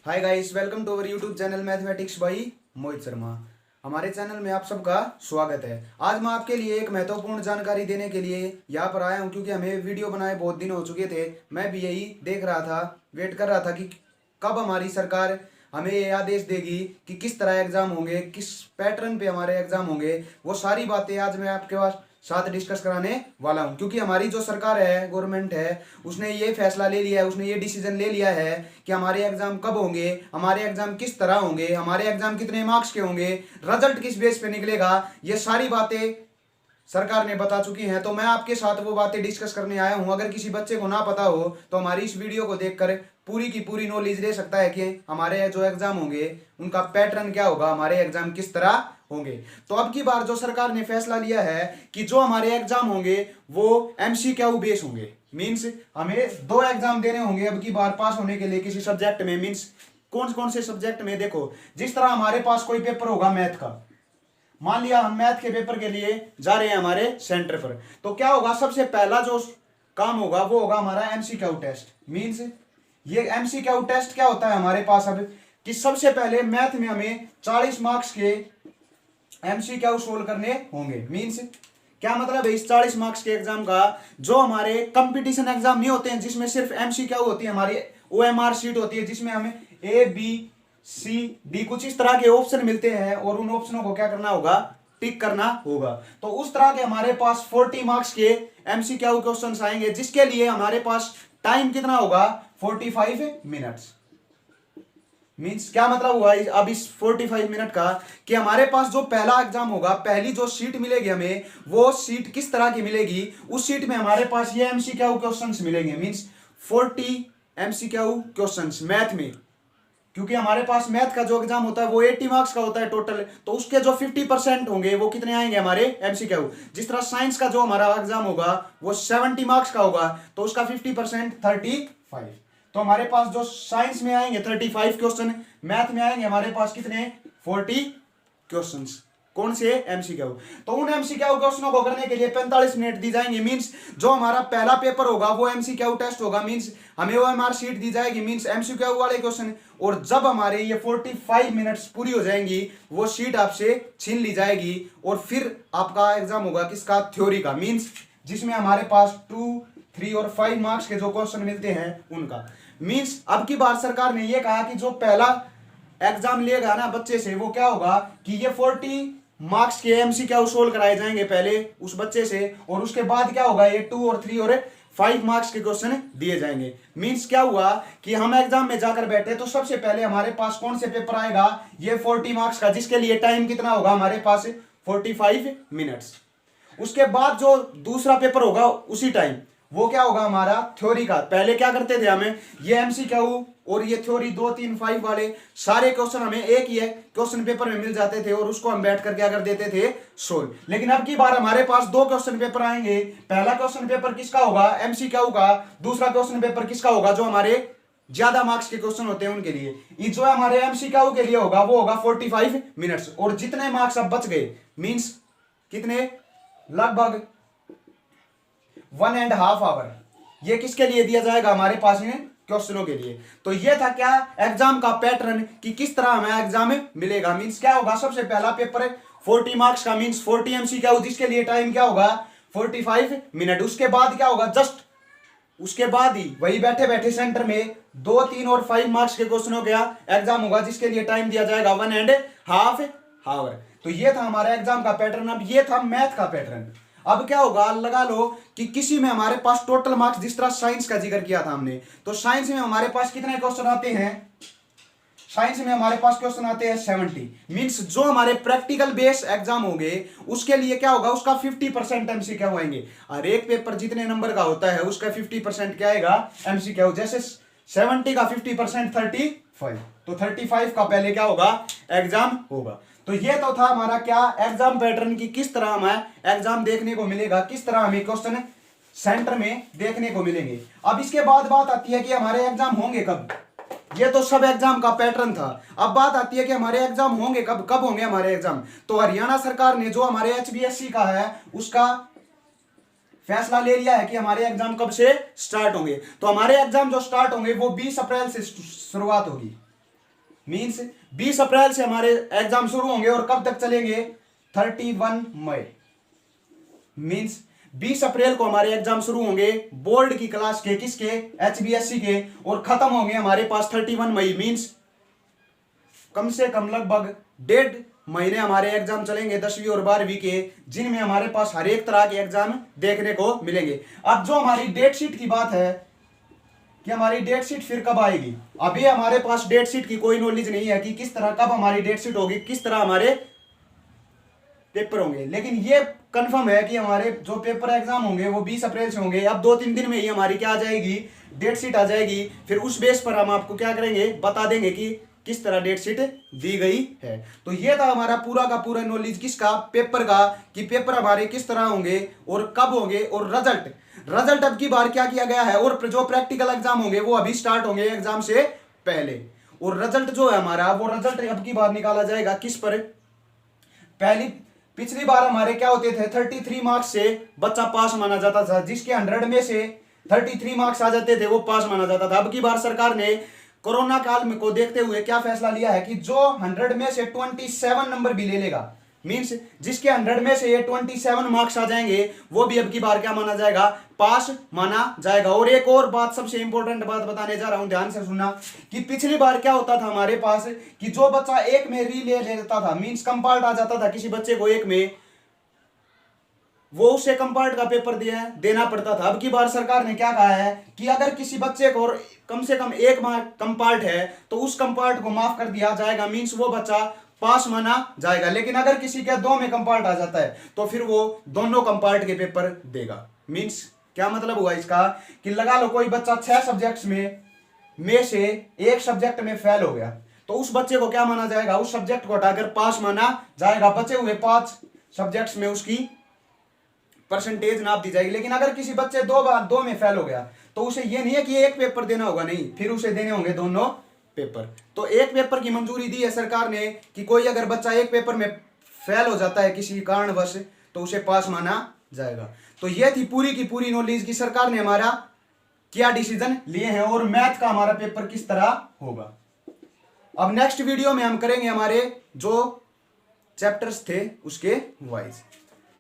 Hi guys, welcome to our YouTube channel mathematics by Mohit Sharma. हमारे channel में आप सबका स्वागत है। आज मैं आपके लिए एक महत्वपूर्ण जानकारी देने के लिए यहाँ पर आया हूँ, क्योंकि हमें वीडियो बनाए बहुत दिन हो चुके थे। मैं भी यही देख रहा था, वेट कर रहा था कि कब हमारी सरकार हमें ये आदेश देगी कि किस तरह एग्जाम होंगे, किस पैटर्न पे हमारे एग्जाम होंगे। वो सारी बातें आज मैं आपके पास साथ डिस्कस कराने वाला हूं, क्योंकि हमारी जो सरकार है, गवर्नमेंट है, उसने ये फैसला ले लिया है, उसने ये डिसीजन ले लिया है कि हमारे एग्जाम कब होंगे, हमारे एग्जाम किस तरह होंगे, हमारे एग्जाम कितने मार्क्स के होंगे, रिजल्ट किस बेस पे निकलेगा। ये सारी बातें सरकार ने बता चुकी हैं। तो मैं आपके साथ वो बातें डिस्कस करने आया हूं। अगर किसी बच्चे को ना पता हो तो हमारी इस वीडियो को देखकर पूरी की पूरी नॉलेज ले सकता है कि हमारे जो एग्जाम होंगे उनका पैटर्न क्या होगा, हमारे एग्जाम किस तरह होंगे। तो अब की बार जो सरकार ने फैसला लिया है कि जो हमारे एग्जाम होंगे वो एमसीक्यू बेस होंगे। मीन्स हमें 2 एग्जाम देने होंगे अब की बार पास होने के लिए किसी सब्जेक्ट में। मीन्स कौन कौन से सब्जेक्ट में, देखो जिस तरह हमारे पास कोई पेपर होगा मैथ का, मान लिया हम मैथ के पेपर के लिए जा रहे हैं हमारे सेंटर पर, तो क्या होगा, सबसे पहला जो काम होगा वो होगा हमारा एमसीक्यू टेस्ट। मीन्स ये एमसीक्यू टेस्ट क्या होता है हमारे पास अब, कि सबसे पहले मैथ में हमें 40 मार्क्स के एमसीक्यू सोल्व करने होंगे। मीन्स क्या मतलब है, इस 40 मार्क्स के एग्जाम का जो हमारे कंपटीशन एग्जाम नहीं होते हैं जिसमें सिर्फ एमसीक्यू होती है, हमारी ओएमआर शीट होती है जिसमें हमें ए बी सी डी कुछ इस तरह के ऑप्शन मिलते हैं और उन ऑप्शनों को क्या करना होगा, टिक करना होगा। तो उस तरह के हमारे पास 40 मार्क्स के एमसीक्यू क्वेश्चंस आएंगे, जिसके लिए हमारे पास टाइम कितना होगा, 45 मिनट्स। मीन्स क्या मतलब हुआ अब इस 45 मिनट का, कि हमारे पास जो पहला एग्जाम होगा, पहली जो सीट मिलेगी हमें, वो सीट किस तरह की मिलेगी, उस सीट में हमारे पास ये एमसीक्यू क्वेश्चंस मिलेंगे। मीन्स 40 एमसीक्यू क्वेश्चंस मैथ में, क्योंकि हमारे पास मैथ का जो एग्जाम होता है वो 80 मार्क्स का होता है टोटल, तो उसके जो 50% होंगे वो कितने आएंगे हमारे एमसीक्यू। जिस तरह साइंस का जो हमारा एग्जाम होगा वो 70 मार्क्स का होगा, तो उसका 50% 35। तो हमारे पास जो साइंस में आएंगे 35 क्वेश्चन, मैथ में आएंगे हमारे पास कितने, 40 क्वेश्चंस। कौन से, एमसीक्यू। तो उन एमसीक्यू क्वेश्चनों को करने के लिए 45 मिनट दी जाएंगे। मींस जो हमारा पहला पेपर होगा वो एमसीक्यू टेस्ट होगा। मींस हमें वो एमआर शीट दी जाएगी, मींस एमसीक्यू वाले क्वेश्चन। और जब हमारे ये 45 मिनट्स पूरी हो जाएंगी वो शीट आपसे छीन ली जाएगी और फिर आपका एग्जाम होगा किसका, थ्योरी का। मींस जिसमें हमारे पास 2, 3 और 5 मार्क्स के जो क्वेश्चन मिलते हैं उनका। मींस अब की बार सरकार ने यह कहा कि जो पहला एग्जाम लेगा ना बच्चे से, वो क्या होगा कि ये 40 मार्क्स के एमसीक्यू सोल्व कराए जाएंगे पहले उस बच्चे से, और उसके बाद क्या होगा, ये 2 और 3 और 5 मार्क्स के क्वेश्चन दिए जाएंगे। मींस क्या हुआ कि हम एग्जाम में जाकर बैठे तो सबसे पहले हमारे पास कौन से पेपर आएगा, ये 40 मार्क्स का, जिसके लिए टाइम कितना होगा हमारे पास, 45 मिनट्स। उसके बाद जो दूसरा पेपर होगा उसी टाइम, वो क्या होगा हमारा थ्योरी का। पहले क्या करते थे, हमें ये एमसीक्यू और ये थ्योरी 2, 3, 5 वाले सारे क्वेश्चन हमें एक ही क्वेश्चन पेपर में मिल जाते थे और उसको हम बैठ कर क्या कर देते थे, सोल्व। लेकिन अब की बार हमारे पास 2 क्वेश्चन पेपर आएंगे। पहला क्वेश्चन पेपर किसका होगा, एमसीक्यू का। दूसरा क्वेश्चन पेपर किसका होगा, जो हमारे ज्यादा मार्क्स के क्वेश्चन होते हैं उनके लिए। ये जो हमारे एमसीक्यू के लिए होगा वो होगा 45 मिनट्स। और जितने मार्क्स अब बच गए, मीन्स कितने, लगभग 1.5 आवर, ये किसके लिए दिया जाएगा, हमारे पास इन क्वेश्चनों के लिए। तो ये था क्या, एग्जाम का पैटर्न, कि किस तरह हमें एग्जाम मिलेगा। मींस क्या होगा, सबसे पहला पेपर 40 मार्क्स का, मींस 40 एमसीक्यू, जिसके लिए टाइम क्या होगा, 45 मिनट। उसके बाद क्या होगा, जस्ट उसके बाद ही वही बैठे बैठे सेंटर में 2, 3 और 5 मार्क्स के क्वेश्चनों का एग्जाम होगा, जिसके लिए टाइम दिया जाएगा 1.5 आवर। तो ये था हमारा एग्जाम का पैटर्न। अब ये था मैथ का पैटर्न। अब क्या होगा, लगा लो कि किसी में हमारे पास टोटल मार्क्स, जिस तरह साइंस का जिक्र किया था हमने, तो साइंस में हमारे पास कितने क्वेश्चन आते हैं, साइंस में हमारे पास क्वेश्चन आते हैं 70। मींस जो हमारे प्रैक्टिकल बेस एग्जाम होंगे उसके लिए क्या होगा, उसका 50% एमसीक्यू आएंगे। और एक पेपर जितने नंबर का होता है उसका 50% क्या आएगा, एमसीक्यू। जैसे 70 का 50% 35, तो 35 का पहले क्या होगा, एग्जाम होगा। तो ये तो था हमारा क्या, एग्जाम पैटर्न की किस तरह हमें एग्जाम देखने को मिलेगा, किस तरह हमें क्वेश्चन सेंटर में देखने को मिलेंगे। अब इसके बाद बात आती है कि हमारे एग्जाम होंगे कब। ये तो सब एग्जाम का पैटर्न था। अब बात आती है कि हमारे एग्जाम होंगे कब, कब होंगे हमारे एग्जाम। तो हरियाणा सरकार ने जो हमारे एचबीएससी का है उसका फैसला ले लिया है कि हमारे एग्जाम कब से स्टार्ट होंगे। तो हमारे एग्जाम जो स्टार्ट होंगे वो 20 अप्रैल से शुरुआत होगी। मीन्स 20 अप्रैल से हमारे एग्जाम शुरू होंगे और कब तक चलेंगे 31 मई। मीन्स 20 अप्रैल को हमारे एग्जाम शुरू होंगे बोर्ड की क्लास के, किसके, HBSC के, और खत्म होंगे हमारे पास 31 मई। मीन्स कम से कम लगभग 1.5 महीने हमारे एग्जाम चलेंगे 10वीं और 12वीं के, जिनमें हमारे पास हर एक तरह के एग्जाम देखने को मिलेंगे। अब जो हमारी डेट शीट की बात है कि हमारी डेट शीट फिर कब आएगी, अभी हमारे पास डेट शीट की कोई नॉलेज नहीं है कि किस तरह कब हमारी डेट शीट होगी, किस तरह हमारे पेपर होंगे। लेकिन ये कंफर्म है कि हमारे जो पेपर एग्जाम होंगे वो 20 अप्रैल से होंगे। अब 2-3 दिन में ही हमारी क्या आ जाएगी, डेट शीट आ जाएगी। फिर उस बेस पर हम आपको क्या करेंगे, बता देंगे कि किस तरह डेट शीट दी गई है। तो ये था हमारा पूरा का पूरा नॉलेज किसका, पेपर का, कि पेपर हमारे किस तरह होंगे और कब होंगे। और रिजल्ट अब की बार क्या किया गया है, और जो प्रैक्टिकल एग्जाम होंगे वो अभी स्टार्ट होंगे एग्जाम से पहले। और रिजल्ट जो है हमारा, वो रिजल्ट अब की बार निकाला जाएगा किस पर, पिछली बार हमारे क्या होते थे, 33 मार्क्स से बच्चा पास माना जाता था, जिसके 100 में से 33 मार्क्स आ जाते थे वो पास माना जाता था। अब की बार सरकार ने कोरोना काल में को देखते हुए क्या फैसला लिया है कि जो 100 में से 27 नंबर भी ले लेगा, मीन्स जिसके 100 में से 27 मार्क्स आ जाएंगे, वो भी अब की बार क्या माना जाएगा, पास माना जाएगा। और एक और बात, सबसे इंपॉर्टेंट बात बताने जा रहा हूं, ध्यान से सुनना, कि पिछली बार क्या होता था हमारे पास कि जो बच्चा एक में री ले लेता था, मीन्स कंपार्ट आ जाता था किसी बच्चे को एक में, वो उसे कंपार्ट का पेपर देना पड़ता था। अब की बार सरकार ने क्या कहा है कि अगर किसी बच्चे को कम से कम एक कंपार्ट है तो उस कंपार्ट को माफ कर दिया जाएगा, मीन्स वो बच्चा पास माना जाएगा। लेकिन अगर किसी के 2 में कंपार्ट आ जाता है तो फिर वो दोनों कंपार्ट के पेपर देगा। मीन्स क्या मतलब हुआ इसका, कि लगा लो कोई बच्चा 6 सब्जेक्ट्स में से एक सब्जेक्ट में फेल हो गया, तो उस बच्चे को क्या माना जाएगा, उस सब्जेक्ट को हटाकर पास माना जाएगा। बचे हुए 5 सब्जेक्ट्स में उसकी परसेंटेज नाप दी जाएगी। लेकिन अगर किसी बच्चे 2 में फेल हो गया तो उसे ये नहीं है कि एक पेपर देना होगा, नहीं, फिर उसे देने होंगे दोनों पेपर। तो एक पेपर की मंजूरी दी है सरकार ने कि कोई अगर बच्चा एक पेपर में फेल हो जाता है किसी कारणवश तो उसे पास माना जाएगा। तो ये थी पूरी की पूरी नॉलेज की सरकार ने हमारा क्या डिसीजन लिए हैं और मैथ का हमारा पेपर किस तरह होगा। अब नेक्स्ट वीडियो में हम करेंगे हमारे जो चैप्टर्स थे उसके वाइज।